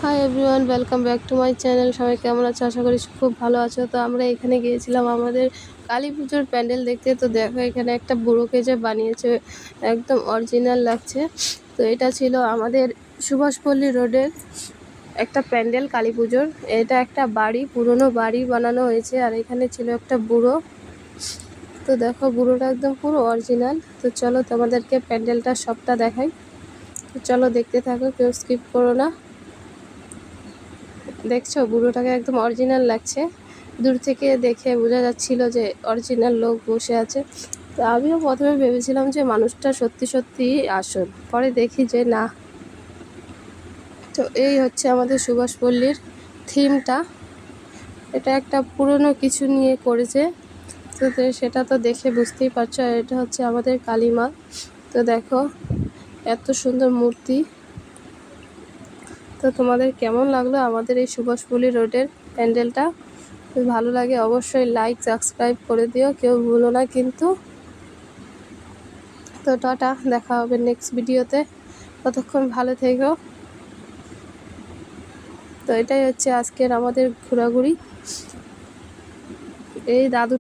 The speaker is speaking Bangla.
Hi everyone, welcome back to my channel. সবাই কেমন আছো? আশা করি খুব ভালো আছো। তো আমরা এখানে গিয়েছিলাম আমাদের কালী পুজোর প্যান্ডেল দেখতে। তো দেখো এখানে একটা বুড়োকে যে বানিয়েছে, একদম অরিজিনাল লাগছে। তো এটা ছিল আমাদের সুভাষপল্লী রোডের একটা প্যান্ডেল কালী পুজোর। এটা একটা বাড়ি, পুরনো বাড়ি বানানো হয়েছে। আর এখানে ছিল একটা বুড়ো। তো দেখো বুড়োটা একদম পুরো অরিজিনাল। তো চলো তোমাদেরকে প্যান্ডেলটা সবটা দেখাই। তো চলো দেখতে থাকো, কেউ স্কিপ করো না। দেখছো বুড়োটাকে একদম অরিজিনাল লাগছে। দূর থেকে দেখে বোঝা যাচ্ছিল যে অরিজিনাল লোক বসে আছে। তো আমিও প্রথমে ভেবেছিলাম যে মানুষটা সত্যি সত্যি আসল, পরে দেখি যে না। তো এই হচ্ছে আমাদের সুভাষপল্লীর থিমটা। এটা একটা পুরনো কিছু নিয়ে করেছে। তো সেটা তো দেখে বুঝতেই পারছো। এটা হচ্ছে আমাদের কালী মা। তো দেখো এত সুন্দর মূর্তি। তো তোমাদের কেমন লাগলো আমাদের এই সুভাষপল্লী রোডের প্যান্ডেলটা? যদি ভালো লাগে অবশ্যই লাইক সাবস্ক্রাইব করে দিও, কেউ ভুলো না কিন্তু। তো টাটা, দেখা হবে নেক্সট ভিডিওতে। ততক্ষণ ভালো থেকো। তো এটাই হচ্ছে আজকের আমাদের ঘোরাঘুরি। এই দাদু